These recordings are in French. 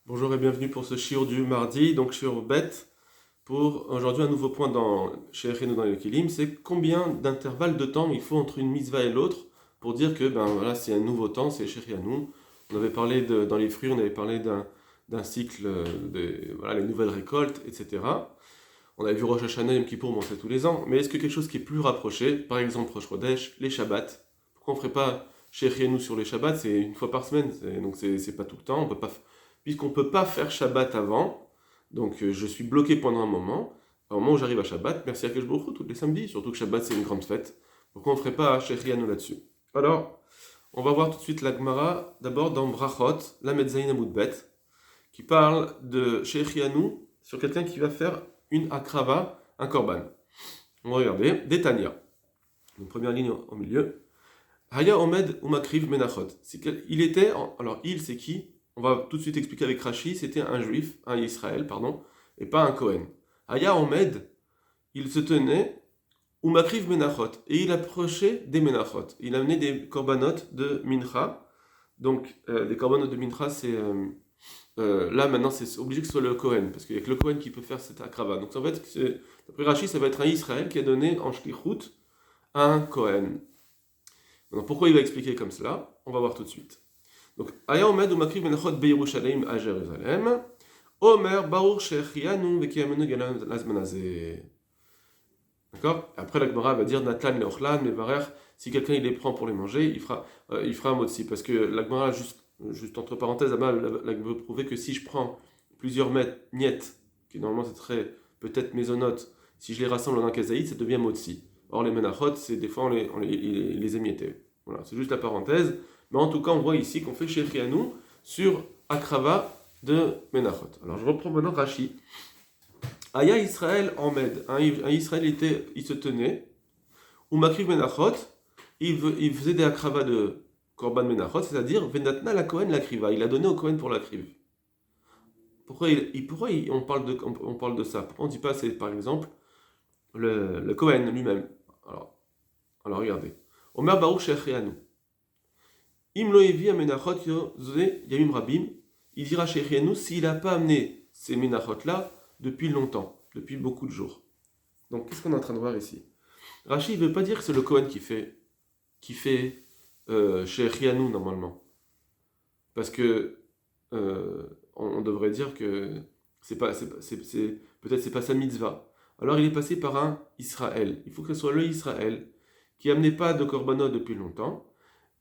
Bonjour et bienvenue pour ce shiur du mardi, donc shiur bête. Pour aujourd'hui, un nouveau point chez Echenu dans le Kilim, c'est combien d'intervalles de temps il faut entre une mitzvah et l'autre pour dire que voilà, c'est un nouveau temps, c'est Shehrianu. On avait parlé dans les fruits, on avait parlé d'un cycle de voilà, les nouvelles récoltes, etc. On avait vu Rosh Hashanah et Yom Kippour, bon, c'est tous les ans, mais est-ce que quelque chose qui est plus rapproché, par exemple Rosh Chodesh, les Shabbats, pourquoi on ne ferait pas Shehrianu sur les Shabbats? C'est une fois par semaine, donc c'est pas tout le temps, on peut pas puisqu'on ne peut pas faire Shabbat avant, donc je suis bloqué pendant un moment. Au moment où j'arrive à Shabbat, merci à Kadosh Baruch Hu, tous les samedis, surtout que Shabbat c'est une grande fête. Pourquoi on ne ferait pas Shehrianu là-dessus? Alors, on va voir tout de suite la Gemara, d'abord dans Brachot, la Metzaïn Amoudbet, qui parle de Shehrianu sur quelqu'un qui va faire une akrava, un korban. On va regarder, Détania. Donc première ligne au milieu. Haya Omed Umakriv Menachot. Il était, alors il c'est qui? On va tout de suite expliquer avec Rashi, c'était un juif, un Israël, pardon, et pas un Cohen. Haya Omed, il se tenait, Umakriv Menachot, et il approchait des Menachot. Il amenait des korbanot de Mincha. Donc, des korbanot de Mincha, là maintenant, c'est obligé que ce soit le Cohen, parce qu'il n'y a que le Cohen qui peut faire cette akrava. Donc, en fait, d'après Rashi, ça va être un Israël qui a donné en shlichut à un Cohen. Donc, pourquoi il va expliquer comme cela? On va voir tout de suite. Donc, Aya Omed ou Makriv Menachot Beyerushalayim à Jérusalem. Omer Baruch Shechianu Vekiyamenu Galam Lazmanazé. D'accord? Après, la Gemara va dire Natan Leochlan, Mevarer. Si quelqu'un il les prend pour les manger, il fera un motzi. Parce que la Gemara, juste entre parenthèses, là-bas, veut prouver que si je prends plusieurs miettes, qui normalement c'est très peut-être mésonotes, si je les rassemble en un kazaïd, ça devient motzi. Or, les menachot, c'est des fois on les émiettait. Voilà, c'est juste la parenthèse. Mais en tout cas, on voit ici qu'on fait Shechianu sur Akrava de Menachot. Alors, je reprends maintenant Rashi. Aya Israël en Med. Un Israël il se tenait. Ou Makriv Menachot, il faisait des Akrava de Korban Menachot, c'est-à-dire Venatna la Kohen l'Akriva. Il a donné au Kohen pour l'Akriv. On parle de ça? Pourquoi on ne dit pas, c'est par exemple le Kohen lui-même? Alors regardez. Omer Baruch Shechianu. Im lo evi amenachot yamim rabim, il dira Shechianu s'il n'a pas amené ces menachot-là depuis longtemps, depuis beaucoup de jours. Donc qu'est-ce qu'on est en train de voir ici? Rashi ne veut pas dire que c'est le Kohen qui fait Shechianu normalement. Parce que on devrait dire que peut-être c'est pas sa mitzvah. Alors il est passé par un Israël. Il faut que ce soit le Israël qui n'amenait pas de korbanot depuis longtemps.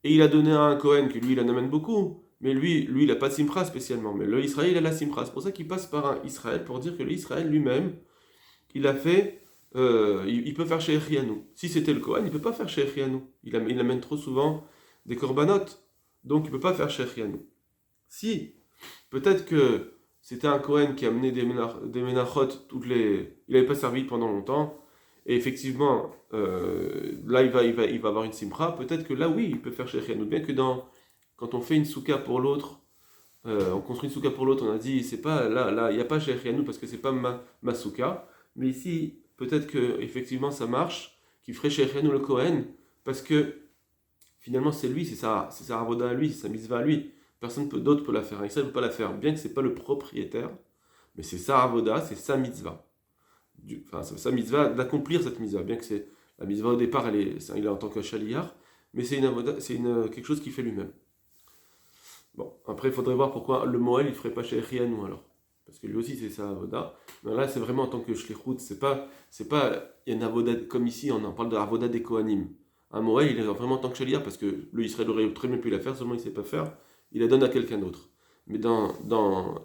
Et il a donné à un Cohen que lui, il en amène beaucoup. Mais lui il n'a pas de simra spécialement. Mais le Israël, il a la simra. C'est pour ça qu'il passe par un Israël pour dire que le Israël lui-même, il a fait. Il peut faire chez Echianu. Si c'était le Cohen, il ne peut pas faire chez Echianu. Il amène trop souvent des korbanot. Donc il ne peut pas faire chez Echianu. Si, peut-être que c'était un Cohen qui a amené des menachot il n'avait pas servi pendant longtemps. Et effectivement, là, il va avoir une simra. Peut-être que là, oui, il peut faire Shechianu. Bien que quand on fait une souka pour l'autre, on construit une souka pour l'autre, on a dit, c'est pas là, il n'y a pas Shechianu parce que c'est pas ma souka. Mais ici, peut-être que effectivement ça marche, qu'il ferait Shechianu le Kohen, parce que finalement, c'est lui, c'est sa avoda à lui, c'est sa mitzvah à lui. Personne d'autre peut la faire. Et ça, ne peut pas la faire, bien que c'est pas le propriétaire, mais c'est sa avoda, c'est sa mitzvah. C'est sa mitzvah d'accomplir cette mitzvah, bien que c'est la mitzvah au départ, il est en tant que shaliyar, mais c'est quelque chose qu'il fait lui-même. Bon, après, il faudrait voir pourquoi le Moël, il ne ferait pas chez Echianu alors. Parce que lui aussi, c'est sa avoda. Mais là, c'est vraiment en tant que shlichut, il y a une avoda, comme ici, on en parle de avoda des Kohanim. Un Moël, il est vraiment en tant que shaliyar, parce que le Israël aurait très bien pu la faire, seulement il ne sait pas faire, il la donne à quelqu'un d'autre. Mais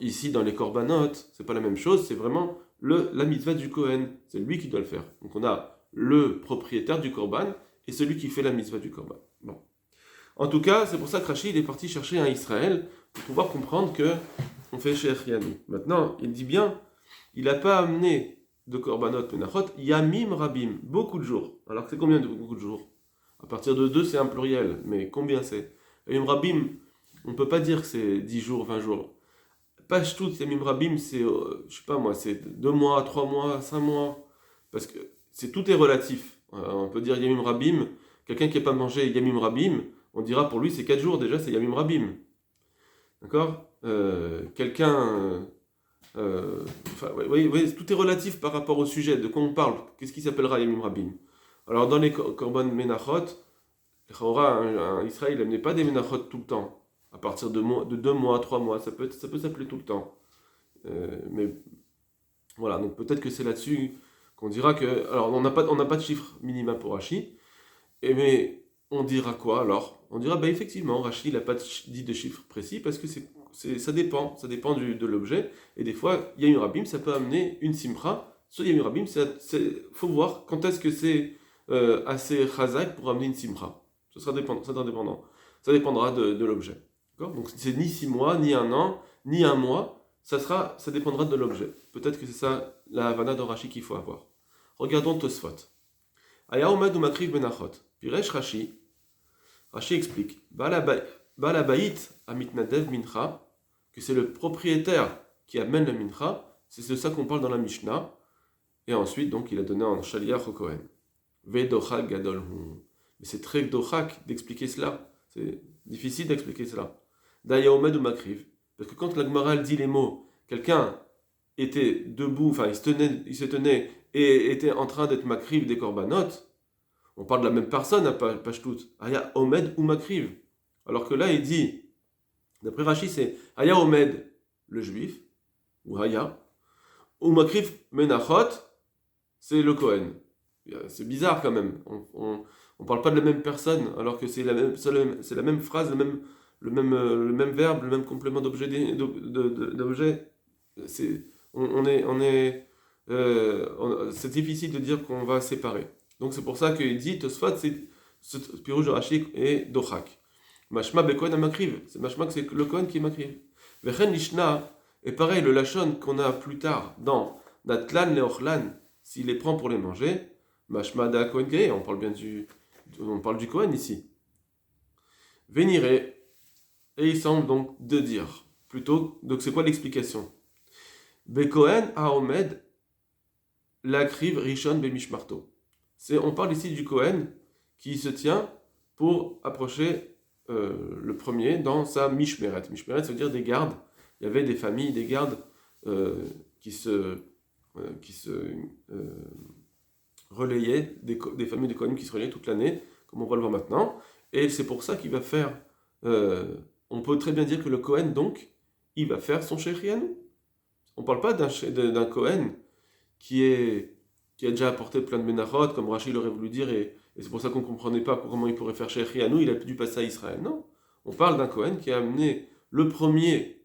ici, dans les korbanot, c'est pas la même chose, c'est vraiment la mitzvah du Kohen. C'est lui qui doit le faire. Donc on a le propriétaire du korban et celui qui fait la mitzvah du korban. Bon. En tout cas, c'est pour ça que Rashi est parti chercher un Israël pour pouvoir comprendre que on fait chez Echianu. Maintenant, il dit bien, il n'a pas amené de korbanot menachot, yamim rabim, beaucoup de jours. Alors c'est combien de beaucoup de jours? À partir de 2, c'est un pluriel, mais combien c'est? Yamim rabim, on ne peut pas dire que c'est 10 jours, 20 jours. Page toute, Yamim Rabim, c'est, je sais pas moi, c'est 2 mois, 3 mois, 5 mois. Parce que tout est relatif. On peut dire Yamim Rabim, quelqu'un qui n'a pas mangé Yamim Rabim, on dira pour lui c'est 4 jours déjà, c'est Yamim Rabim. D'accord? quelqu'un... tout est relatif par rapport au sujet, de quoi on parle, qu'est-ce qui s'appellera Yamim Rabim. Alors dans les Korban Menachot, Israël n'amenait pas des Menachot tout le temps, à partir de 2 mois, 3 mois, ça peut s'appeler tout le temps. Mais voilà, donc peut-être que c'est là-dessus qu'on dira que... Alors on n'a pas de chiffre minima pour Rashi, mais on dira quoi alors? On dira, effectivement, Rashi n'a pas dit de chiffre précis, parce que ça dépend de l'objet, et des fois, il y a une rabim, ça peut amener une simcha, soit il y a une rabim, faut voir quand est-ce que c'est assez chazak pour amener une simcha. Ça sera dépendant. Ça dépendra de l'objet. D'accord? Donc c'est ni 6 mois, ni 1 an, ni 1 mois, ça dépendra de l'objet. Peut-être que c'est ça la havana de Rashi qu'il faut avoir. Regardons Tosfot. Aya omad ou makriv benachot. Piresh Rashi explique, Balabayit amitnadev mincha, que c'est le propriétaire qui amène le mincha, c'est de ça qu'on parle dans la Mishnah, et ensuite donc il a donné en shaliach au Kohen. Vedochak gadol hu. Mais c'est très dochak d'expliquer cela, c'est difficile d'expliquer cela. Daya omed ou makriv, parce que quand la Gemara dit les mots, quelqu'un était debout, enfin il se tenait et était en train d'être makriv des korbanot, on parle de la même personne à Pashtout. Aya Omed ou Makriv. Alors que là, il dit, d'après Rashi, c'est Aya Omed, le juif, ou Aya, ou Makriv Menachot, c'est le Kohen. C'est bizarre quand même. On parle pas de la même personne, alors que c'est la même phrase, le même verbe, le même complément d'objet. C'est difficile de dire qu'on va séparer. Donc c'est pour ça qu'il dit Tosfot, ce pirouge de Rashi est dochak. Mashma bekohen amakriv, c'est mashma que c'est le kohen qui est makriv. Vechen lishna, et pareil le lachon qu'on a plus tard dans Natlan leochlan, s'il les prend pour les manger, mashma da kohen gay, on parle du kohen ici. Venire, et il semble donc de dire, plutôt, donc c'est quoi l'explication? Bekohen haomed lakriv rishon bemishmarto. On parle ici du Kohen qui se tient pour approcher le premier dans sa mishmeret. Mishmeret, ça veut dire des gardes. Il y avait des familles, des gardes qui se relayaient, des familles de Kohen qui se relayaient toute l'année, comme on va le voir maintenant. Et c'est pour ça qu'il va faire... on peut très bien dire que le Kohen, donc, il va faire son Shechianu. On ne parle pas d'un Kohen qui a déjà apporté plein de menachot, comme Rashi l'aurait voulu dire, et c'est pour ça qu'on ne comprenait pas comment il pourrait faire Shechianu, il a dû passer à Israël. Non, on parle d'un Kohen qui a amené le premier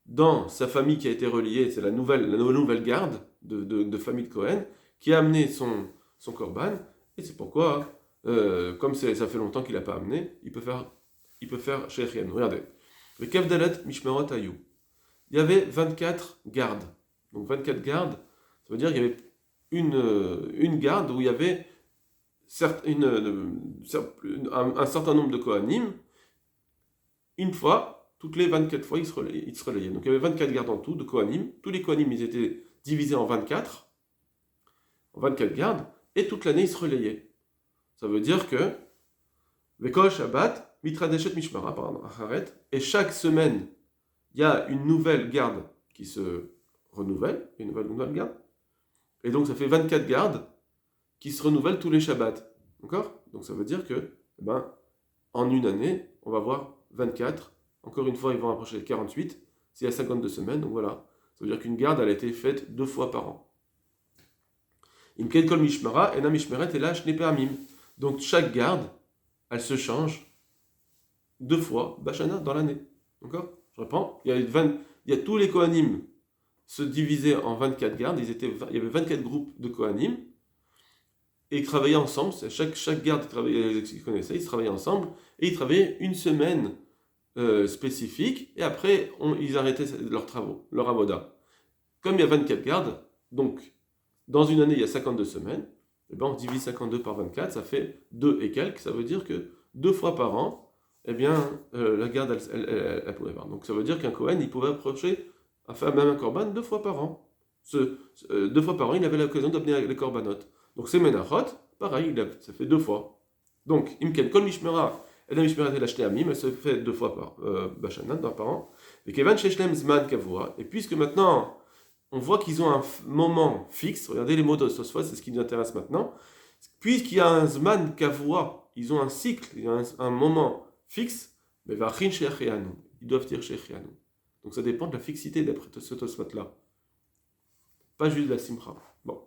dans sa famille qui a été reliée, c'est la nouvelle garde de famille de Kohen, qui a amené son korban, et c'est pourquoi, comme ça fait longtemps qu'il n'a pas amené, il peut faire Shechianu. Regardez, le Kevdalet Mishmerot Ayou, il y avait 24 gardes. Donc 24 gardes, ça veut dire qu'il y avait une garde où il y avait un certain nombre de Kohanim. Une fois, toutes les 24 fois, ils se relayaient. Donc il y avait 24 gardes en tout de Kohanim. Tous les Kohanim, ils étaient divisés en 24 gardes, et toute l'année, ils se relayaient. Ça veut dire que Vekol Shabbat, Mitradeshet Mishmara, et chaque semaine, il y a une nouvelle garde qui se renouvelle, une nouvelle garde. Et donc ça fait 24 gardes qui se renouvellent tous les Shabbats. D'accord? Donc ça veut dire que, en une année, on va voir 24. Encore une fois, ils vont approcher les 48. S'il y a 52 semaines, donc voilà. Ça veut dire qu'une garde, elle a été faite 2 fois par an. Imken kol mishmara, ena mishmeret ela shne pe'amim. Donc chaque garde, elle se change 2 fois, bashana, dans l'année. D'accord? Je reprends. Il y a tous les Kohanim se divisaient en 24 gardes. Il y avait 24 groupes de Kohanim. Et ils travaillaient ensemble. Chaque garde qu'ils connaissaient, ils travaillaient ensemble. Et ils travaillaient une semaine spécifique. Et après, ils arrêtaient leurs travaux, leur avoda. Comme il y a 24 gardes, donc dans une année, il y a 52 semaines. Et on divise 52 par 24, ça fait 2 et quelques. Ça veut dire que 2 fois par an, la garde, elle pouvait voir. Donc ça veut dire qu'un Kohen, il pouvait approcher, faire même un korban 2 fois par an. 2 fois par an, il avait l'occasion d'amener les korbanotes. Donc c'est menachot, pareil, ça fait 2 fois. Donc, imken kol mishmera, et la mishmera et la shneamim, elle se fait 2 fois par bashana, par an. Et Kevan Sheshlem Zman Kavua, et puisque maintenant, on voit qu'ils ont un moment fixe, regardez les mots de Tosfot, c'est ce qui nous intéresse maintenant, puisqu'il y a un Zman Kavua, ils ont un cycle, il y a un moment fixe, mais Vachin Shechianu, ils doivent dire Shechianu. Donc ça dépend de la fixité d'après ce Tosfot-là. Pas juste de la Simcha. Bon.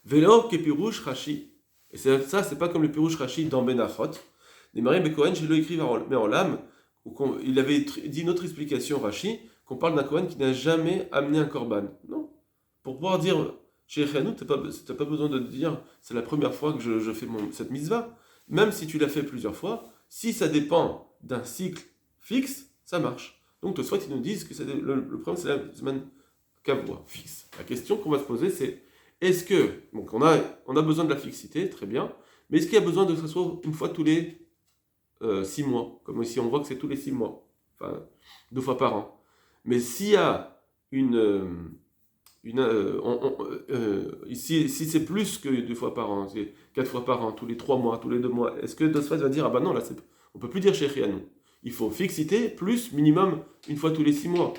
Velo Kepirouche Rashi. Et ça, c'est pas comme le Pirouche Rashi dans Benachot. Les Marim Bekohen, chez le écrit Merolam, il avait dit une autre explication, Rashi, qu'on parle d'un Kohen qui n'a jamais amené un korban. Non. Pour pouvoir dire chez Echianu, tu n'as pas besoin de dire c'est la première fois que je fais cette mitzvah. Même si tu l'as fait plusieurs fois, si ça dépend d'un cycle fixe, ça marche. Donc, soit ils nous disent que le problème, c'est la semaine kavua, fixe. La question qu'on va se poser, c'est est-ce que, donc on a besoin de la fixité, très bien, mais est-ce qu'il y a besoin de que ce soit une fois tous les 6 mois, comme ici on voit que c'est tous les 6 mois, enfin 2 fois par an. Mais s'il y a si c'est plus que 2 fois par an, c'est 4 fois par an, tous les 3 mois, tous les 2 mois, est-ce que Tosfot va dire ah ben non, là on peut plus dire chez Rianou. Il faut fixité plus minimum une fois tous les 6 mois.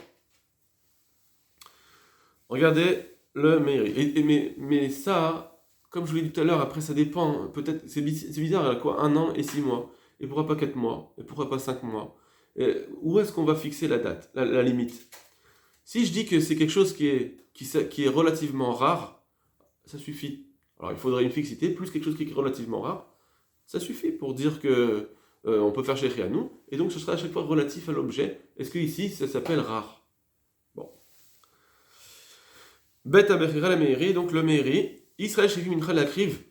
Regardez le Meiri. Mais ça, comme je vous l'ai dit tout à l'heure, après ça dépend, peut-être, c'est bizarre, quoi, 1 an et 6 mois. Et pourquoi pas 4 mois? Et pourquoi pas 5 mois? Où est-ce qu'on va fixer la date, la limite? Si je dis que c'est quelque chose qui est relativement rare, ça suffit. Alors il faudrait une fixité, plus quelque chose qui est relativement rare, ça suffit pour dire que on peut faire chez Rianou, et donc ce sera à chaque fois relatif à l'objet. Est-ce que ici ça s'appelle rare? Bon. Bet Abechira la Meiri, donc le Meiri, Israël chez Mincha l'akriv.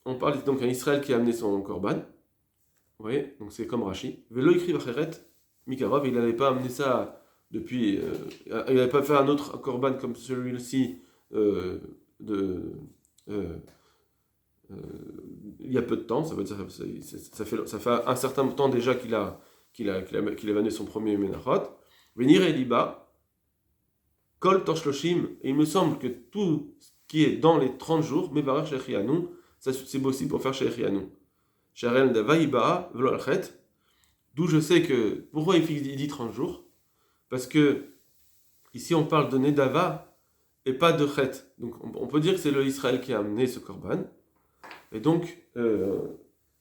On parle donc d'un Israël qui a amené son korban. Vous voyez, donc c'est comme Rashi. Velo écrit Vacheret, Mikarov, il n'avait pas amené ça depuis. Il n'avait pas fait un autre korban comme celui-ci il y a peu de temps, ça veut dire ça fait un certain temps déjà qu'il avait amené son premier Menachot. Venir et Liba, Kol Torshloshim, et il me semble que tout ce qui est dans les 30 jours, Mevarer Shechianu, ça c'est possible pour faire Shechianu. Sharel Davaïba, Vlolchet, d'où je sais que, pourquoi il dit 30 jours? Parce que, ici on parle de Nedava et pas de Chet. Donc on peut dire que c'est le Israël qui a amené ce korban. Et donc,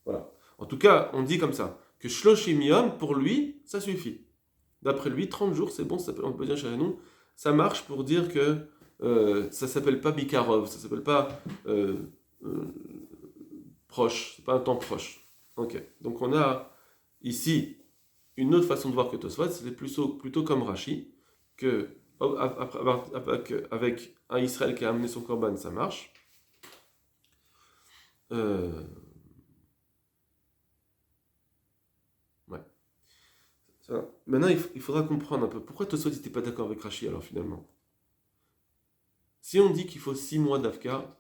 voilà. En tout cas, on dit comme ça, que Shloshim Yom, pour lui, ça suffit. D'après lui, 30 jours, c'est bon, on peut dire chez nous, ça marche pour dire que ça s'appelle pas Bikarov, ça s'appelle pas proche, c'est pas un temps proche. Ok. Donc on a ici une autre façon de voir que Tosfot, c'est plutôt comme Rashi, que avec un Israël qui a amené son korban, ça marche. Ouais. Ça. Maintenant, il faudra comprendre un peu pourquoi Tosfot n'était pas d'accord avec Rashi alors finalement. Si on dit qu'il faut 6 mois d'Afka,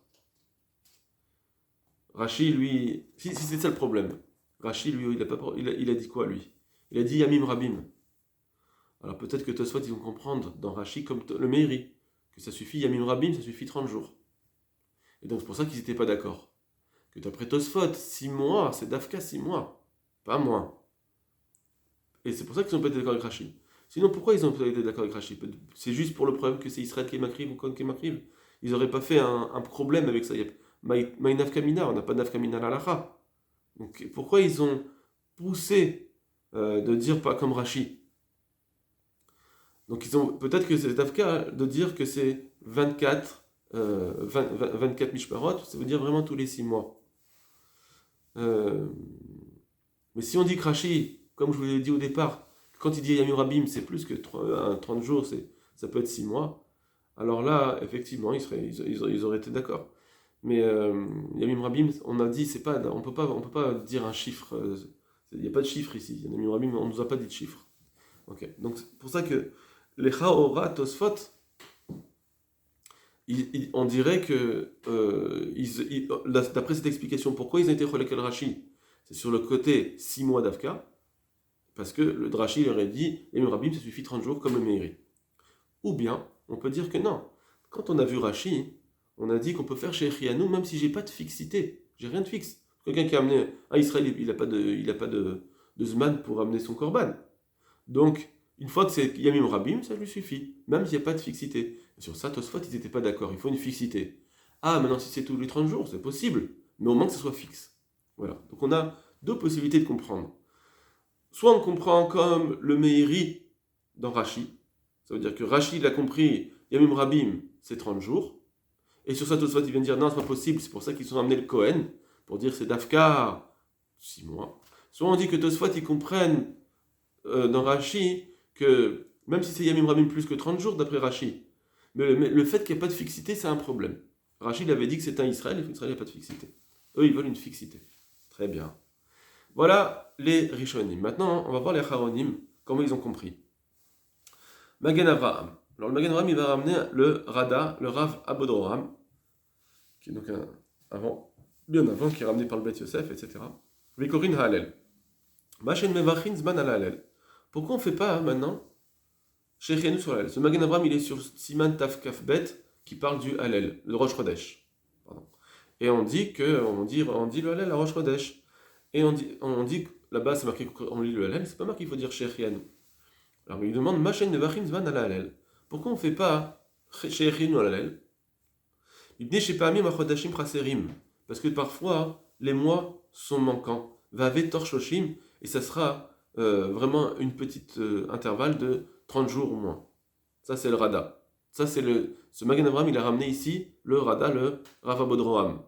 Rashi, lui, si c'est ça le problème, Rashi, lui, il a dit quoi, lui? Il a dit Yamim Rabim. Alors peut-être que Tosfot, ils vont comprendre dans Rashi comme le Meiri, que ça suffit, Yamim Rabim, ça suffit 30 jours. Et donc c'est pour ça qu'ils n'étaient pas d'accord. Que d'après Tosfot, 6 mois, c'est d'Afka 6 mois, pas moins. Et c'est pour ça qu'ils n'ont pas été d'accord avec Rashi. Sinon, pourquoi ils n'ont pas été d'accord avec Rashi? C'est juste pour le problème que c'est Israël qui est Makriv ou Kon qui est Makriv. Ils n'auraient pas fait un problème avec ça. Maï Nafkamina, on n'a pas de Nafkamina à l'alacha. Donc pourquoi ils ont poussé de dire pas comme Rashi? Donc peut-être que c'est Nafka de dire que c'est 24 mishparot, ça veut dire vraiment tous les 6 mois. Mais si on dit que Rashi, comme je vous l'ai dit au départ, quand il dit Yamim Rabim, c'est plus que 30 jours, ça peut être 6 mois. Alors là, effectivement, ils auraient été d'accord. Mais Yamim Rabim, on a dit, on peut pas dire un chiffre. Il n'y a pas de chiffre ici. Yamim Rabim, on ne nous a pas dit de chiffre. Ok. Donc c'est pour ça que les Chaora Tosfot, on dirait que d'après cette explication, pourquoi ils ont été cholek el Rashi, c'est sur le côté 6 mois d'Afka. Parce que le Drashi leur aurait dit Yamim Rabim, ça suffit 30 jours comme le Meiri. Ou bien, on peut dire que non. Quand on a vu Rashi, on a dit qu'on peut faire chez Echianu même si j'ai pas de fixité. J'ai rien de fixe. Quelqu'un qui a amené un Israël, il n'a pas de Zman pour amener son korban. Donc, une fois que c'est Yamim Rabim, ça lui suffit, même s'il n'y a pas de fixité. Et sur ça, Tosfot, ils n'étaient pas d'accord, il faut une fixité. Ah, maintenant, si c'est tous les 30 jours, c'est possible, mais au moins que ce soit fixe. Voilà. Donc on a deux possibilités de comprendre. Soit on comprend comme le Meiri dans Rashi, ça veut dire que Rashi, il a compris, Yamim Rabim, c'est 30 jours, et sur ça, Tosfot, il vient de dire, non, c'est pas possible, c'est pour ça qu'ils sont amenés le Kohen, pour dire c'est Dafka, 6 mois. Soit on dit que Tosfot, ils comprennent dans Rashi que même si c'est Yamim Rabim plus que 30 jours d'après Rashi, mais le fait qu'il n'y ait pas de fixité, c'est un problème. Rashi il avait dit que c'est un Israël et qu'Israël n'a pas de fixité. Eux, ils veulent une fixité. Très bien. Voilà les Rishonim. Maintenant, on va voir les Haronim, comment ils ont compris. Magen Avraham. Alors le Magen Avraham, il va ramener le Rada, le Rav Abodroham, qui est donc bien avant, qui est ramené par le Bet Yosef, etc. Vikorin Haalel. Machen Mevachin Zman al Haalel. Pourquoi on ne fait pas maintenant Shechianu sur l'Halel? Ce Magen Avraham, il est sur Siman Taf Kaf Bet qui parle du Halel, le Rosh Chodesh. Pardon. Et on dit le Halel à Rosh Chodesh. Et on dit là-bas, c'est marqué qu'on lit le Halel, c'est pas marqué qu'il faut dire Shechianu. Alors il demande Machen Nevachim Zman al Halel. Pourquoi on ne fait pas Shechianu al Halel? Ibne Shepamim Achodashim Chaserim. Parce que parfois, les mois sont manquants. Vave Torchoshim, et ça sera vraiment une petite intervalle de 30 jours au moins. Ça, c'est le Rada. Ça, c'est ce Magen Avraham, il a ramené ici le Rada, le Rav Abodroham.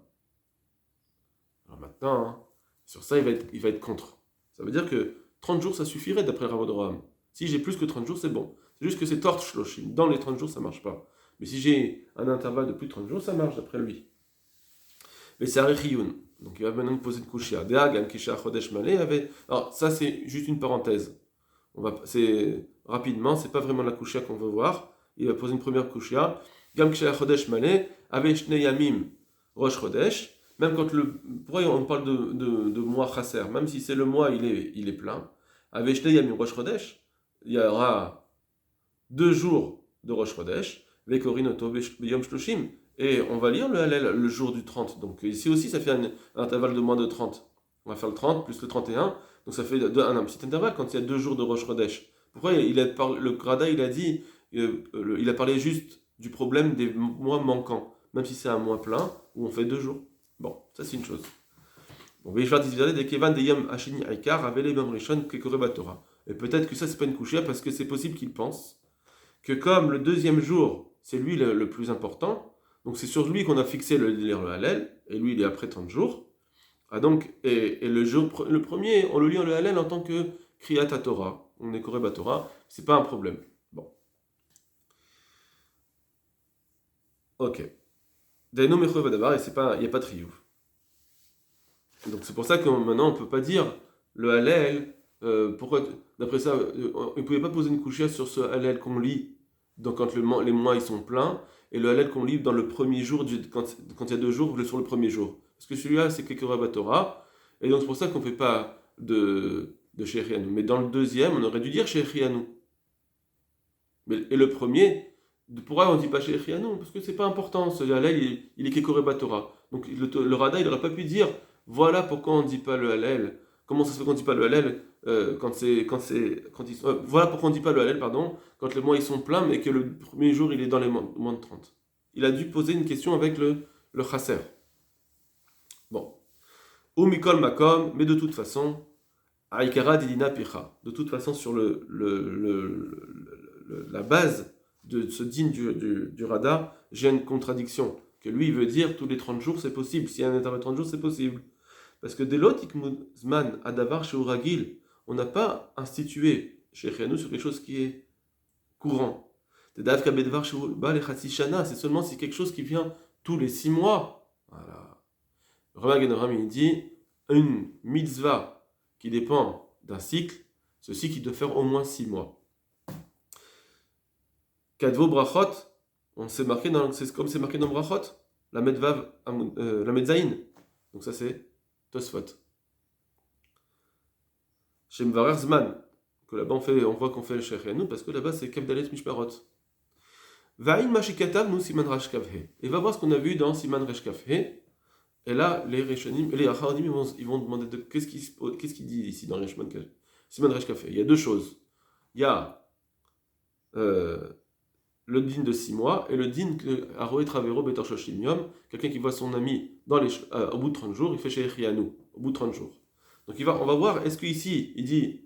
Alors maintenant, hein, sur ça, il va être contre. Ça veut dire que 30 jours, ça suffirait d'après le Rav Abodroham. Si j'ai plus que 30 jours, c'est bon. C'est juste que c'est Torch Shloshim. Dans les 30 jours, ça ne marche pas. Mais si j'ai un intervalle de plus de 30 jours, ça marche d'après lui. Mais c'est Arechiyun. Donc il va maintenant poser une kushia. Alors ça, c'est juste une parenthèse. Rapidement, c'est pas vraiment la kushia qu'on veut voir. Il va poser une première kushia. Gam kisha chodesh malé, ave shne yamim rosh chodesh. Même quand pourquoi on parle de mois chasser, même si c'est le mois, il est plein. Ave shne yamim rosh chodesh, il y aura 2 jours de rosh chodesh. Vekorin oto beyom shloshim. Et on va lire le Hallel le jour du 30. Donc ici aussi, ça fait un intervalle de moins de 30. On va faire le 30 plus le 31. Donc ça fait un petit intervalle quand il y a 2 jours de Rosh Chodesh. Pourquoi le Grada, il a dit, il a parlé juste du problème des mois manquants. Même si c'est un mois plein, où on fait 2 jours. Bon, ça c'est une chose. Bon, et peut-être que ça, c'est pas une couchia, parce que c'est possible qu'il pense que comme le deuxième jour, c'est lui le plus important, donc c'est sur lui qu'on a fixé le Hallel, et lui il est après 30 jours. Ah donc, et le premier, on le lit le Hallel en tant que Kriyat Torah, on est Koreba Torah, c'est pas un problème. Bon. Ok. Daino Mechoy Vadavar, et il n'y a pas de Riyuv. Donc c'est pour ça que maintenant on ne peut pas dire le Hallel, pourquoi, d'après ça, on ne pouvait pas poser une couchia sur ce Hallel qu'on lit donc quand les mois ils sont pleins, et le Hallel qu'on lit dans le premier jour, quand il y a 2 jours, sur le premier jour. Parce que celui-là, c'est Kekorah Torah, et donc c'est pour ça qu'on ne fait pas de Shechianu. Mais dans le deuxième, on aurait dû dire Shechianu. Et le premier, pourquoi on ne dit pas Shechianu? Parce que c'est pas important, ce Hallel, il est Kekorah Torah. Donc le Rada, il n'aurait pas pu dire, voilà pourquoi on ne dit pas le Hallel. Comment ça se fait qu'on ne dit pas le Hallel voilà pourquoi on ne dit pas le Hallel, pardon, quand les mois ils sont pleins, mais que le premier jour il est dans les moins de 30. Il a dû poser une question avec le chasser. Bon. Ou Mikol Makom, mais de toute façon, Aïkara Didina Picha. De toute façon, sur la base de ce din du Rada, j'ai une contradiction. Que lui, il veut dire tous les 30 jours, c'est possible. S'il y a un intervalle de 30 jours, c'est possible. Parce que Delotik Muzman Adavar chez Uragil, on n'a pas institué chez Chianou sur quelque chose qui est courant. C'est seulement si quelque chose qui vient tous les 6 mois. Voilà. Ramagan Avraham, il dit une mitzvah qui dépend d'un cycle, ceci qui doit faire au moins 6 mois. Kadvo Brachot, c'est comme c'est marqué dans Brachot, la Medzaïn. Donc ça c'est Tosfot. Chez Mvarer Zman, que là-bas on voit qu'on fait le Shechianu, parce que là-bas c'est Kevdalet Mishparot. Va'in Mashikatav nous Siman Rashkavhe. Et va voir ce qu'on a vu dans Siman Rashkavhe. Et là, les Rishonim et les Acharonim, ils vont demander qu'est-ce qu'il dit ici dans Siman Rashkavhe. Il y a 2 choses. Il y a le din de 6 mois et le din que Aroé Travero Betor Shoshim Yom, quelqu'un qui voit son ami au bout de 30 jours, il fait chez Echianu, au bout de 30 jours. Donc on va voir, est-ce qu'ici, il dit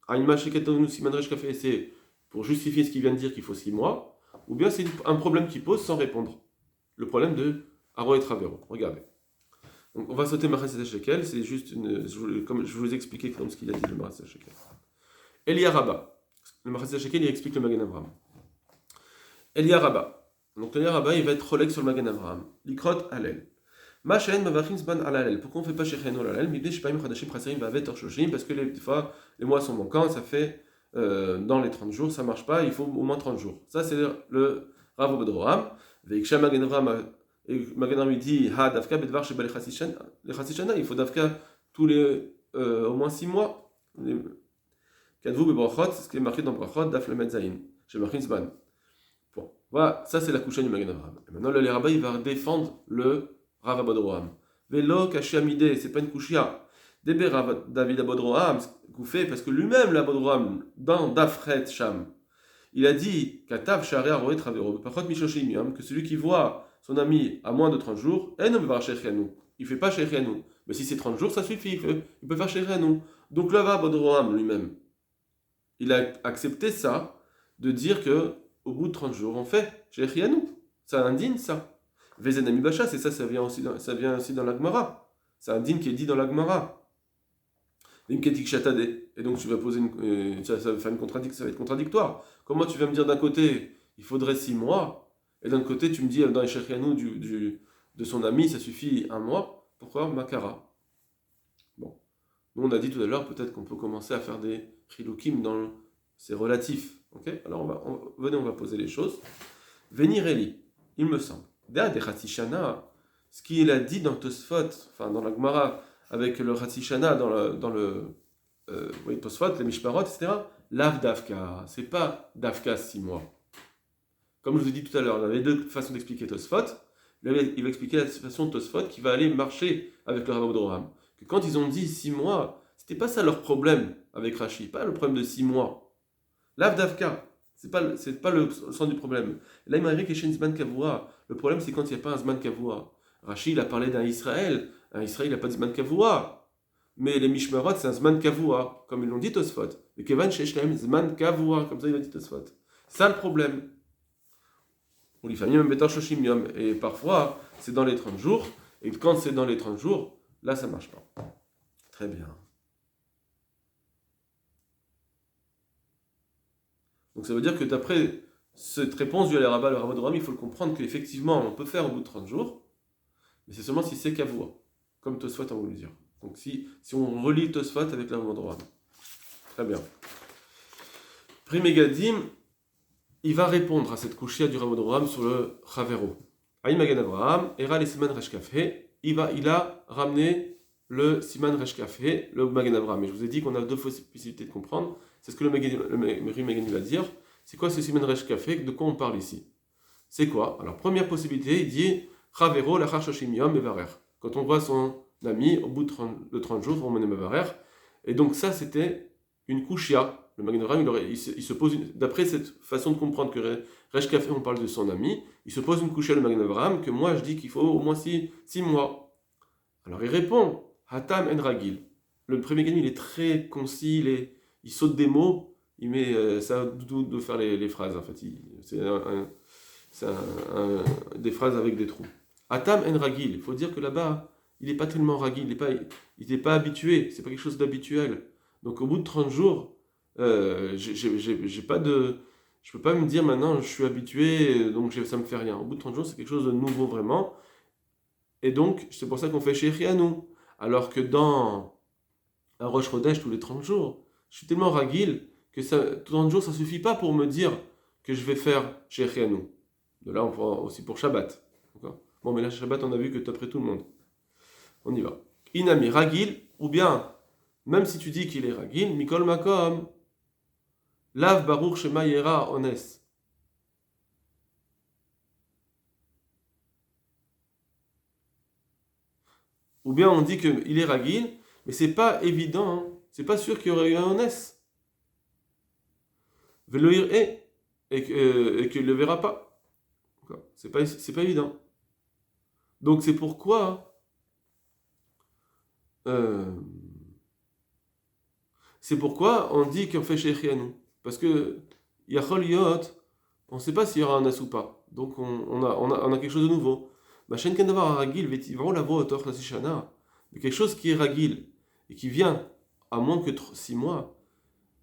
Aïma Sheketonu Siman Resh Kafé, c'est pour justifier ce qu'il vient de dire qu'il faut 6 mois, ou bien c'est un problème qu'il pose sans répondre. Le problème de Aroé Travero. Regardez. Donc on va sauter Machatzet Shekel, c'est juste comme je vous ai expliqué comme ce qu'il a dit le Machatzet Shekel. Eliaraba. Le Machatzet Shekel, il explique le Magen Avraham. Eliaraba. Donc Eliaraba, il va être relègue sur le Magen Avraham. Likrot Alel. Ma'shen mavachim zban alal. Pourquoi on ne fait pas Shechenu alal? Mibne Shpaim Chadashim Chaserim Vavet Shoshim, parce que des fois, les mois sont manquants, ça fait dans les 30 jours, ça ne marche pas, il faut au moins 30 jours. Ça, c'est le Rav Obed-Roham. Veiksham Magen Avraham, Magen Avraham dit Ha Davka Bedvar Sheba le Chassishana, il faut Davka tous les au moins 6 mois. Kadvu Bebrachot, c'est ce qui est marqué dans Brachot, Daf le Medzaïn, chez Machin Zban. Bon, voilà, ça c'est la couche du Magen Avraham. Et maintenant, le Rabbi va défendre le Rav Abodroham. Velo Kashiamide, c'est pas une couchia. Debe Rav David Abodroham, fait parce que lui-même, l'Abodroham, dans Dafret Sham, il a dit Katav Sharia Roet Travero, que celui qui voit son ami à moins de 30 jours, il ne fait pas Shechianu. Mais si c'est 30 jours, ça suffit, il peut faire Shechianu. Donc le Rav Abodroham lui-même, il a accepté ça, de dire que au bout de 30 jours, on fait Shechianu. Ça indigne ça. Vezenami Bacha, c'est ça vient aussi dans la Gemara. C'est un din qui est dit dans la Gemara. Et donc tu vas poser ça va faire ça va être contradictoire. Comment tu vas me dire d'un côté, il faudrait 6 mois, et d'un côté tu me dis dans les Shechianu de son ami, ça suffit 1 mois. Pourquoi Makara? Bon. Nous on a dit tout à l'heure, peut-être qu'on peut commencer à faire des chilukim dans c'est relatif. Ok? Alors venez, on va poser les choses. Venireli, il me semble. Des Chatzishana, ce qu'il a dit dans Tosfot, enfin dans la Gemara, avec le Chatzishana, dans le Tosfot, les Mishparot, etc., Lav Davka, c'est pas Davka 6 mois. Comme je vous ai dit tout à l'heure, on avait 2 façons d'expliquer Tosfot. Il va expliquer la façon de Tosfot qui va aller marcher avec le Rav Abodroham. Que quand ils ont dit 6 mois, c'était pas ça leur problème avec Rashi, pas le problème de 6 mois. Lav Davka. C'est pas le sens du problème. Là, il m'a dit que chez Zman Kavua, le problème c'est quand il n'y a pas un Zman Kavua. Rashi, il a parlé d'un Israël. Un Israël, il n'a pas de Zman Kavua. Mais les Mishmarot, c'est un Zman Kavua, comme ils l'ont dit Tosfot. Mais Kevan Sheshlaim, Zman Kavua, comme ça il a dit Tosfot. C'est ça le problème. On lui fait même Betar Shoshim Yom. Et parfois, c'est dans les 30 jours. Et quand c'est dans les 30 jours, là, ça ne marche pas. Très bien. Donc ça veut dire que d'après cette réponse du Rabat, le Rabat de Rami, il faut le comprendre qu'effectivement on peut faire au bout de 30 jours, mais c'est seulement si c'est Kavua, comme Tosfot a voulu dire. Donc si on relie Tosfot avec le Rabat de Rami. Très bien. Primegadim, il va répondre à cette couchia du Rabat de Rami sur le Chavero. Aïm Magen Avraham, Era les Siman Resh Kafé, il a ramené le Siman Resh Kafé, le Magen Avraham. Et je vous ai dit qu'on a 2 possibilités de comprendre. C'est ce que le Magani va dire. C'est quoi ce Siman Resh Kafé? De quoi on parle ici? C'est quoi? Alors, première possibilité, il dit Chavero lachar shoshim yom mevarer. Quand on voit son ami au bout de 30 jours, on mène mevarer. Et donc, ça, c'était une couchia. Le Magen Avraham, il se pose, d'après cette façon de comprendre que Resh Kafé, on parle de son ami, il se pose une couchia, le Magen Avraham, que moi, je dis qu'il faut au moins 6 mois. Alors, il répond Hatam en Ragil. Le premier Magani, il est très concis, il saute des mots, il met ça de faire les phrases en fait. C'est des phrases avec des trous. Atam en ragil, il faut dire que là-bas, il n'est pas tellement ragil, il n'est pas habitué, c'est pas quelque chose d'habituel. Donc au bout de 30 jours, j'ai pas de, je peux pas me dire maintenant je suis habitué, donc ça me fait rien. Au bout de 30 jours, c'est quelque chose de nouveau vraiment. Et donc, c'est pour ça qu'on fait Shechianu. Alors que dans un Rosh Chodesh tous les 30 jours, je suis tellement ragil que 30 jours, ça ne suffit pas pour me dire que je vais faire Shechianu. De là, on pourra aussi pour Shabbat. D'accord? Bon, mais là, Shabbat, on a vu que tu as pris tout le monde. On y va. Inami, ragil, ou bien, même si tu dis qu'il est ragil, Mikol Makom, Lav Baruch Shema Yera Ones. Ou bien on dit qu'il est ragil, mais c'est pas évident, hein. C'est pas sûr qu'il y aurait eu un Ones. Veloir et qu'il ne le verra pas. C'est pas évident. Donc c'est pourquoi on dit qu'on fait Shechianu. Parce que Yachol Yot, on ne sait pas s'il y aura un as ou pas. Donc on a quelque chose de nouveau. Shen Kendavar Ragil, Vetivron la voix autor Shana. Mais quelque chose qui est Ragil et qui vient à moins que 6 mois.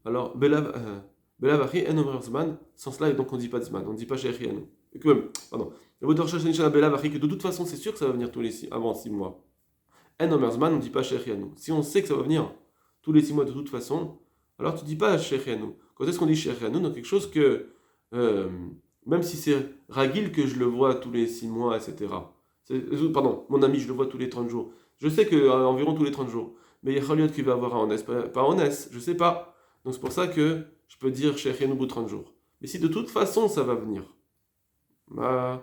Alors, Belavachri en Omer Zman, sans cela, donc on ne dit pas de Zman, on ne dit pas Shechianu. Pardon. Le voteur Shana Belavachri, que de toute façon, c'est sûr que ça va venir avant 6 mois. En Omer Zman, on ne dit pas Shechianu. Si on sait que ça va venir tous les 6 mois de toute façon, alors tu ne dis pas Shechianu. Quand est-ce qu'on dit Shechianu? Dans quelque chose que, même si c'est Ragil que je le vois tous les 6 mois, etc. Pardon, mon ami, je le vois tous les 30 jours. Je sais qu'environ tous les 30 jours. Mais il y a Khaliot qui va avoir un onès, pas un onès, je ne sais pas. Donc c'est pour ça que je peux dire Shechianu au bout de 30 jours. Mais si de toute façon ça va venir, alors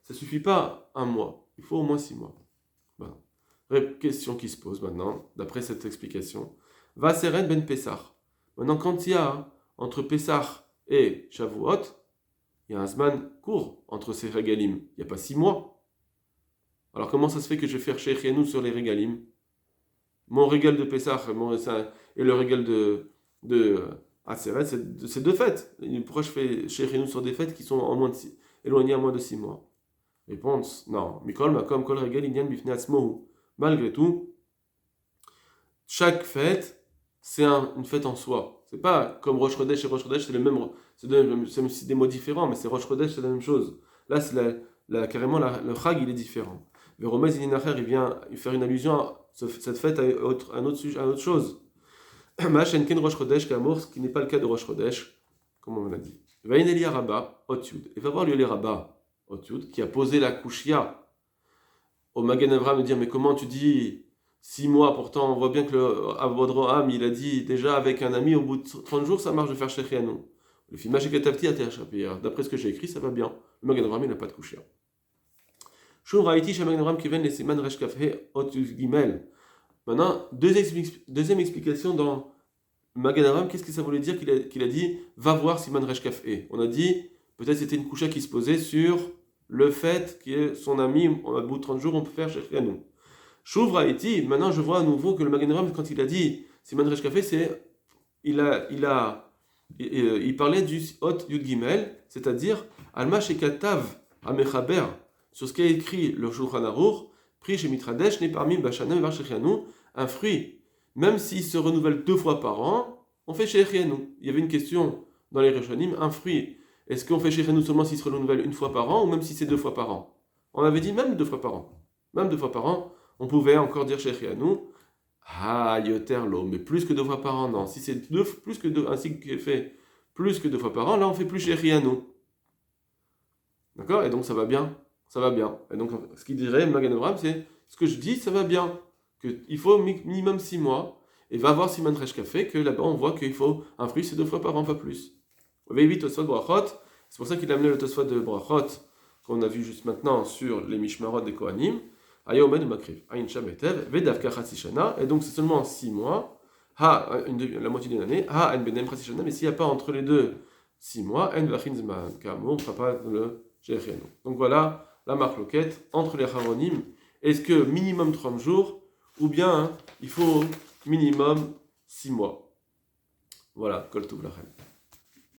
ça suffit pas un mois. Il faut au moins 6 mois. Voilà. Question qui se pose maintenant, d'après cette explication. Va Seren ben Pessah. Maintenant, quand il y a entre Pessah et Shavuot, il y a un zman court entre ces régalim. Il n'y a pas 6 mois. Alors comment ça se fait que je vais faire Shechianu sur les régalim? Mon régal de Pessah et le régal de Aseret, c'est 2 fêtes. Pourquoi je fais Shechianu sur des fêtes qui sont éloignées à moins de 6 mois? Réponse, non. Mikol makom kol regal inyan bifnei atzmohu. Malgré tout, chaque fête, c'est une fête en soi. C'est pas comme Rosh Chodesh et Rosh Chodesh, c'est des mots différents, mais c'est Rosh Chodesh, c'est la même chose. Là, carrément, le Chag, il est différent. Le Romez Ininacher, il vient faire une allusion à cette fête à autre chose. Ma'ashen ken Rosh Chodesh Kamour, ce qui n'est pas le cas de Rosh Chodesh, comme on l'a dit. Va ineli Rabba, Otyud. Et va voir le Rabba, Otyud, qui a posé la Kushia au Magen Avraham, me dire, mais comment tu dis 6 mois, pourtant on voit bien que le Avodroham, il a dit déjà avec un ami, au bout de 30 jours, ça marche de faire Shechianu. Le film Mashekatavti a été d'après ce que j'ai écrit, ça va bien. Le Magen Avraham, il n'a pas de Kushia. Shur Raiti, Shamagen Avraham, Kiven, les Siman Reshkafhe, Otyud Gimel. Maintenant, deuxième explication dans Magen Avraham, qu'est-ce que ça voulait dire qu'il a dit va voir Siman Reshkafhe. On a dit, peut-être c'était une coucha qui se posait sur le fait que son ami, au bout de 30 jours, on peut faire Shechianu. Shuvra Haïti, maintenant je vois à nouveau que le Magen Avraham, quand il a dit Siman Reshkafé, il parlait du Hot Yud Gimel, c'est-à-dire Alma Shekatav Amechaber, sur ce qu'a écrit le Shulchan Aruch, Pri Shemitradesh, ne parmi Bashana Var Shechianu, un fruit, même s'il se renouvelle 2 fois par an, on fait Shechianu. Il y avait une question dans les Rishonim, un fruit. Est-ce qu'on fait Shechianu seulement s'il se renouvelle 1 fois par an ou même si c'est 2 fois par an? On avait dit même 2 fois par an. Même 2 fois par an, on pouvait encore dire Shechianu. Ah, yoter lo, mais plus que 2 fois par an, non. Si c'est plus que 2, un cycle qui est fait plus que 2 fois par an, là on fait plus Shechianu. D'accord? Et donc ça va bien. Ça va bien. Et donc ce qu'il dirait, Magen Avraham, c'est ce que je dis, ça va bien. Il faut minimum 6 mois. Et va voir Siman Reshkafé, que là-bas on voit qu'il faut un fruit, c'est 2 fois par an, pas plus. C'est pour ça qu'il a amené le Tosfot de Brachot, qu'on a vu juste maintenant sur les Mishmarot des Kohanim. Ayomen Makriv, Ayin Shametev, Vedavka Chatzishana, et donc c'est seulement 6 mois, la moitié d'une année, En Benem Chatzishana, mais s'il n'y a pas entre les deux 6 mois, En Vachin Zman, Kamo, on ne fera pas le Shechianu. Donc voilà la marque loquette entre les Haronim. Est-ce que minimum 30 jours, ou bien il faut minimum 6 mois? Voilà, Kol Tov Lachem.